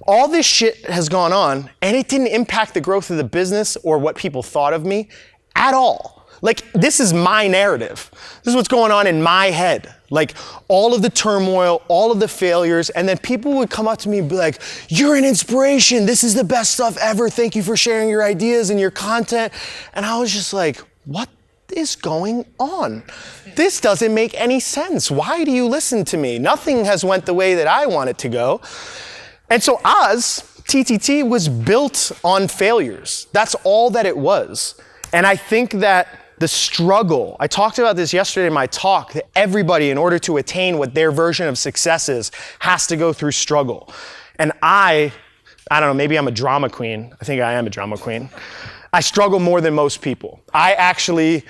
all this shit has gone on and it didn't impact the growth of the business or what people thought of me at all. Like, this is my narrative. This is what's going on in my head. Like, all of the turmoil, all of the failures, and then people would come up to me and be like, you're an inspiration. This is the best stuff ever. Thank you for sharing your ideas and your content. And I was just like, what is going on? This doesn't make any sense. Why do you listen to me? Nothing has went the way that I want it to go. And so Oz, TTT, was built on failures. That's all that it was. And I think that the struggle, I talked about this yesterday in my talk, that everybody, in order to attain what their version of success is, has to go through struggle. And I don't know, maybe I'm a drama queen. I think I am a drama queen. I struggle more than most people. I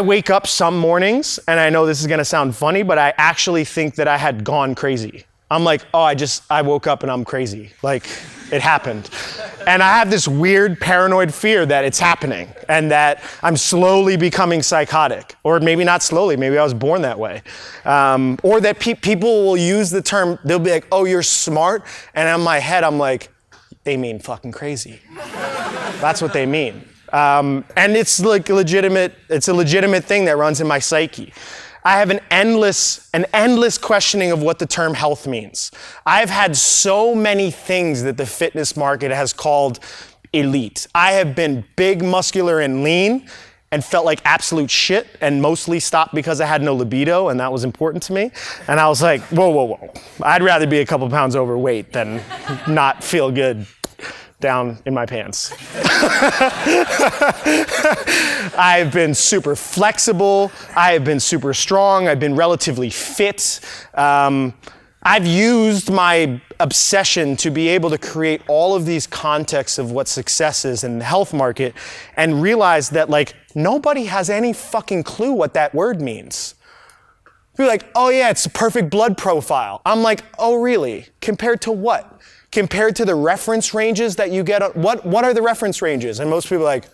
wake up some mornings, and I know this is gonna sound funny, but I actually think that I had gone crazy. I'm like, oh, I woke up and I'm crazy. Like, it happened. And I have this weird paranoid fear that it's happening and that I'm slowly becoming psychotic. Or maybe not slowly, maybe I was born that way. Or that people will use the term, they'll be like, oh, you're smart. And in my head, I'm like, they mean fucking crazy. That's what they mean. And it's like it's a legitimate thing that runs in my psyche. I have an endless questioning of what the term health means. I've had so many things that the fitness market has called elite. I have been big, muscular, and lean and felt like absolute shit and mostly stopped because I had no libido and that was important to me. And I was like, whoa. I'd rather be a couple pounds overweight than not feel good down in my pants. I've been super flexible. I have been super strong. I've been relatively fit. I've used my obsession to be able to create all of these contexts of what success is in the health market and realize that, like, nobody has any fucking clue what that word means. You're like, oh yeah, it's a perfect blood profile. I'm like, oh really? Compared to what? Compared to the reference ranges that you get, what are the reference ranges? And most people are like,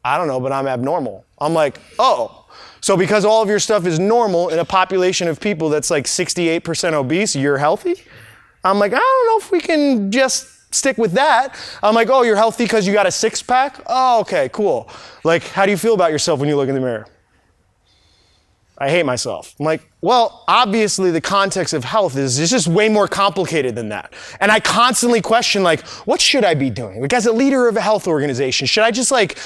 I don't know, but I'm abnormal. I'm like, oh, so because all of your stuff is normal in a population of people that's like 68% obese, you're healthy? I'm like, I don't know if we can just stick with that. I'm like, oh, you're healthy because you got a 6-pack? Oh, okay, cool. Like, how do you feel about yourself when you look in the mirror? I hate myself. I'm like, well, obviously the context of health is just way more complicated than that. And I constantly question, like, what should I be doing? Like, as a leader of a health organization, should I just like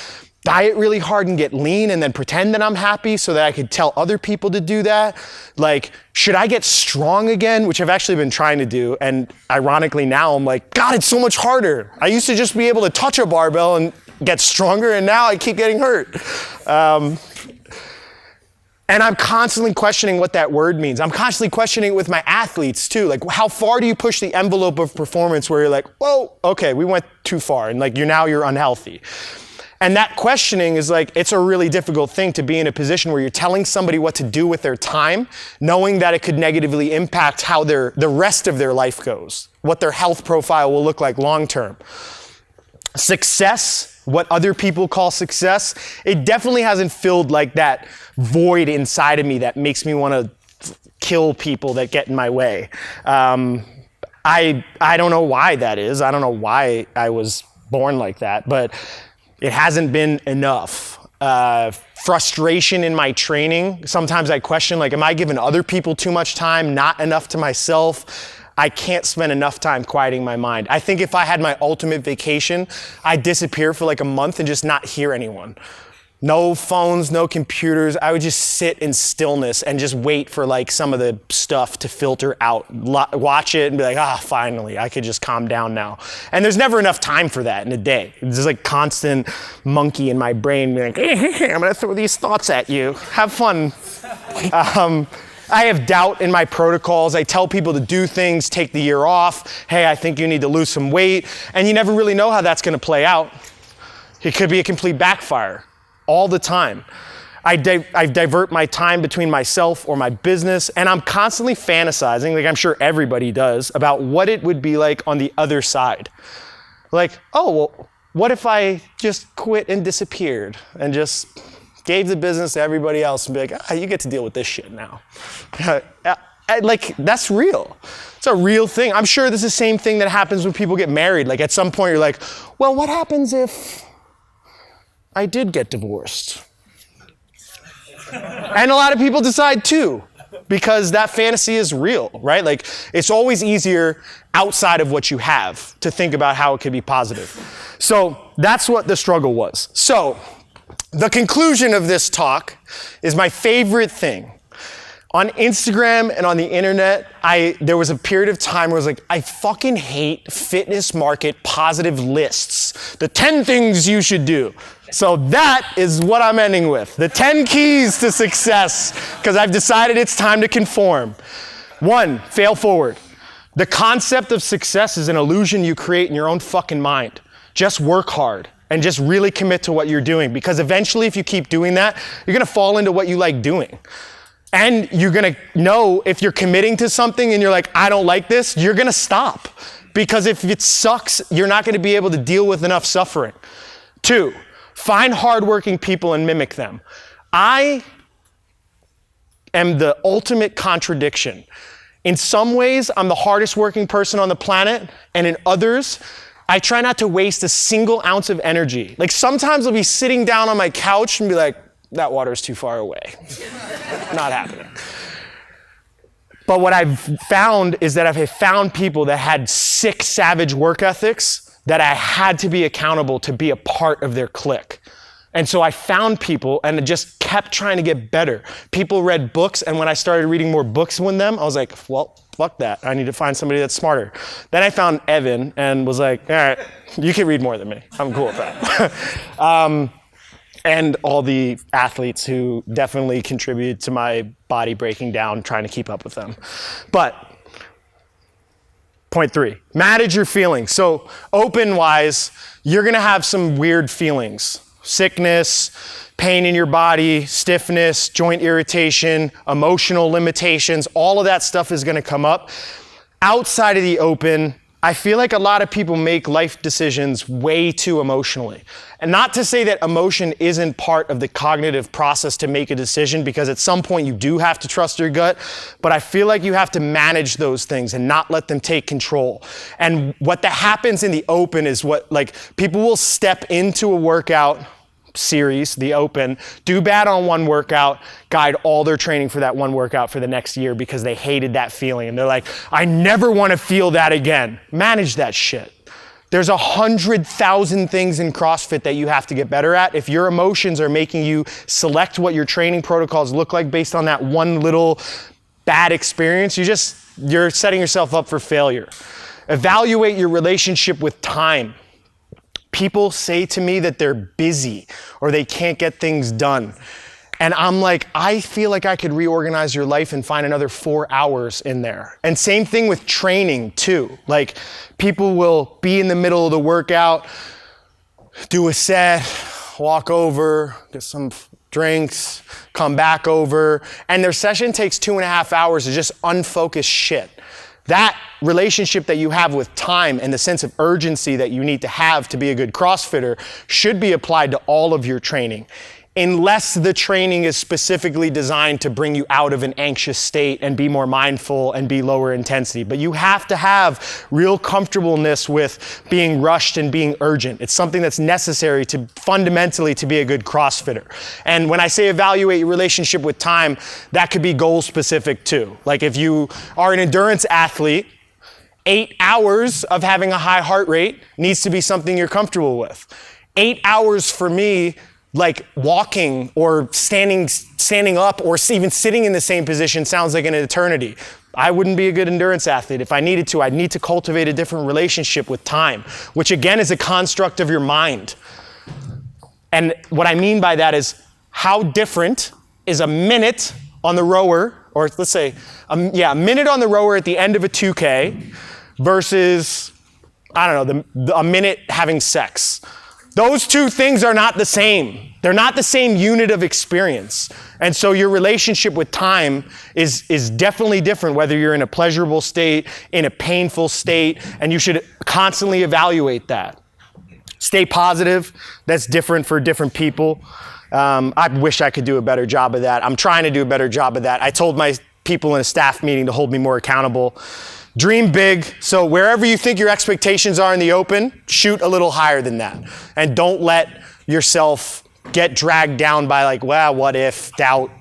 diet really hard and get lean and then pretend that I'm happy so that I could tell other people to do that? Like, should I get strong again? Which I've actually been trying to do. And ironically now I'm like, God, it's so much harder. I used to just be able to touch a barbell and get stronger, and now I keep getting hurt. And I'm constantly questioning what that word means. I'm constantly questioning it with my athletes too. Like, how far do you push the envelope of performance where you're like, whoa, okay, we went too far, and like you're unhealthy. And that questioning is like, it's a really difficult thing to be in a position where you're telling somebody what to do with their time, knowing that it could negatively impact how the rest of their life goes, what their health profile will look like long term. Success, what other people call success, it definitely hasn't filled like that void inside of me that makes me want to kill people that get in my way. I don't know why that is. I don't know why I was born like that, but it hasn't been enough. Frustration in my training. Sometimes I question, like, am I giving other people too much time, not enough to myself? I can't spend enough time quieting my mind. I think if I had my ultimate vacation, I'd disappear for like a month and just not hear anyone. No phones, no computers. I would just sit in stillness and just wait for like some of the stuff to filter out, watch it and be like, finally, I could just calm down now. And there's never enough time for that in a day. It's just like constant monkey in my brain being like, I'm gonna throw these thoughts at you. Have fun. I have doubt in my protocols. I tell people to do things, take the year off. Hey, I think you need to lose some weight. And you never really know how that's gonna play out. It could be a complete backfire. All the time. I divert my time between myself or my business, and I'm constantly fantasizing, like I'm sure everybody does, about what it would be like on the other side. Like, well, what if I just quit and disappeared and just gave the business to everybody else and be like, you get to deal with this shit now. Like, that's real. It's a real thing. I'm sure this is the same thing that happens when people get married. Like, at some point you're like, well, what happens if I did get divorced? And a lot of people decide too, because that fantasy is real, right? Like, it's always easier outside of what you have to think about how it could be positive. So that's what the struggle was. So the conclusion of this talk is my favorite thing. On Instagram and on the internet, there was a period of time where I was like, I fucking hate fitness market positive lists. The 10 things you should do. So that is what I'm ending with. The 10 keys to success, because I've decided it's time to conform. 1, fail forward. The concept of success is an illusion you create in your own fucking mind. Just work hard and just really commit to what you're doing, because eventually if you keep doing that, you're gonna fall into what you like doing. And you're gonna know if you're committing to something and you're like, I don't like this, you're gonna stop. Because if it sucks, you're not gonna be able to deal with enough suffering. 2, find hardworking people and mimic them. I am the ultimate contradiction. In some ways, I'm the hardest working person on the planet, and in others, I try not to waste a single ounce of energy. Like, sometimes I'll be sitting down on my couch and be like, that water's too far away. Not happening. But what I've found is that I've found people that had sick, savage work ethics that I had to be accountable to be a part of their clique. And so I found people and just kept trying to get better. People read books, and when I started reading more books with them, I was like, well, fuck that. I need to find somebody that's smarter. Then I found Evan and was like, all right, you can read more than me. I'm cool with that. And all the athletes who definitely contributed to my body breaking down, trying to keep up with them. But point 3, manage your feelings. So open-wise, you're gonna have some weird feelings. Sickness, pain in your body, stiffness, joint irritation, emotional limitations, all of that stuff is gonna come up. Outside of the open, I feel like a lot of people make life decisions way too emotionally. And not to say that emotion isn't part of the cognitive process to make a decision, because at some point you do have to trust your gut, but I feel like you have to manage those things and not let them take control. And what happens in the open is people will step into a workout series, the open, do bad on one workout, guide all their training for that one workout for the next year because they hated that feeling. And they're like, I never want to feel that again. Manage that shit. There's 100,000 things in CrossFit that you have to get better at. If your emotions are making you select what your training protocols look like based on that one little bad experience, you're setting yourself up for failure. Evaluate your relationship with time. People say to me that they're busy or they can't get things done. And I'm like, I feel like I could reorganize your life and find another 4 hours in there. And same thing with training too. Like, people will be in the middle of the workout, do a set, walk over, get some drinks, come back over, and their session takes 2.5 hours of just unfocused shit. That relationship that you have with time and the sense of urgency that you need to have to be a good CrossFitter should be applied to all of your training, unless the training is specifically designed to bring you out of an anxious state and be more mindful and be lower intensity. But you have to have real comfortableness with being rushed and being urgent. It's something that's necessary to fundamentally to be a good CrossFitter. And when I say evaluate your relationship with time, that could be goal specific too. Like if you are an endurance athlete, 8 hours of having a high heart rate needs to be something you're comfortable with. 8 hours for me, like walking or standing up or even sitting in the same position sounds like an eternity. I wouldn't be a good endurance athlete. If I needed to, I'd need to cultivate a different relationship with time, which again is a construct of your mind. And what I mean by that is how different is a minute on the rower, or let's say, a minute on the rower at the end of a 2K versus, I don't know, a minute having sex. Those two things are not the same. They're not the same unit of experience. And so your relationship with time is definitely different, whether you're in a pleasurable state, in a painful state, and you should constantly evaluate that. Stay positive. That's different for different people. I wish I could do a better job of that. I'm trying to do a better job of that. I told my people in a staff meeting to hold me more accountable. Dream big, so wherever you think your expectations are in the open, shoot a little higher than that. And don't let yourself get dragged down by like, well, what if, doubt,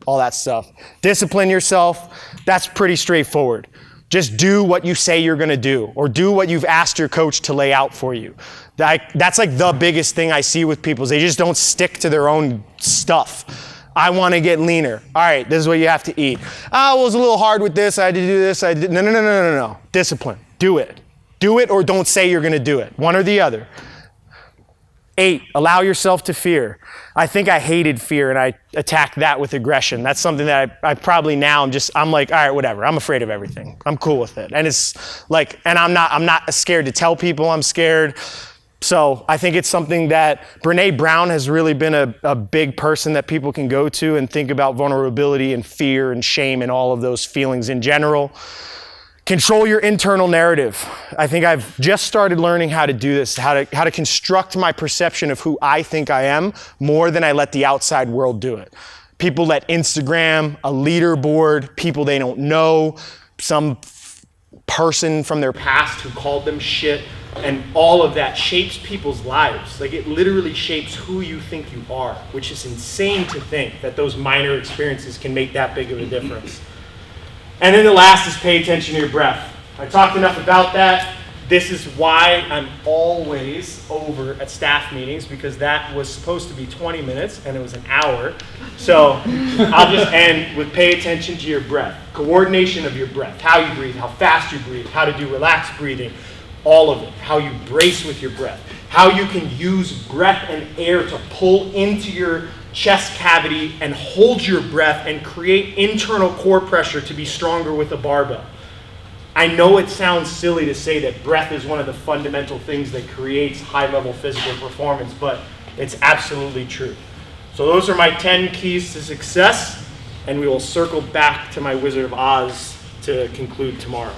all that stuff. Discipline yourself, that's pretty straightforward. Just do what you say you're gonna do, or do what you've asked your coach to lay out for you. That's like the biggest thing I see with people, is they just don't stick to their own stuff. I want to get leaner. All right, this is what you have to eat. Oh, it was a little hard with this. I had to do this. No. Discipline. Do it. Do it or don't say you're going to do it. One or the other. 8, allow yourself to fear. I think I hated fear and I attacked that with aggression. That's something that I probably now I'm like, all right, whatever. I'm afraid of everything. I'm cool with it. And it's like, and I'm not scared to tell people I'm scared. So I think it's something that Brené Brown has really been a big person that people can go to and think about vulnerability and fear and shame and all of those feelings in general. Control your internal narrative. I think I've just started learning how to do this, how to construct my perception of who I think I am more than I let the outside world do it. People let Instagram, a leaderboard, people they don't know, some person from their past who called them shit, and all of that shapes people's lives. Like it literally shapes who you think you are, which is insane to think that those minor experiences can make that big of a difference. And then the last is pay attention to your breath. I talked enough about that. This is why I'm always over at staff meetings, because that was supposed to be 20 minutes and it was an hour. So I'll just end with pay attention to your breath. Coordination of your breath, how you breathe, how fast you breathe, how to do relaxed breathing, all of it, how you brace with your breath, how you can use breath and air to pull into your chest cavity and hold your breath and create internal core pressure to be stronger with a barbell. I know it sounds silly to say that breath is one of the fundamental things that creates high-level physical performance, but it's absolutely true. So those are my 10 keys to success, and we will circle back to my Wizard of Oz to conclude tomorrow.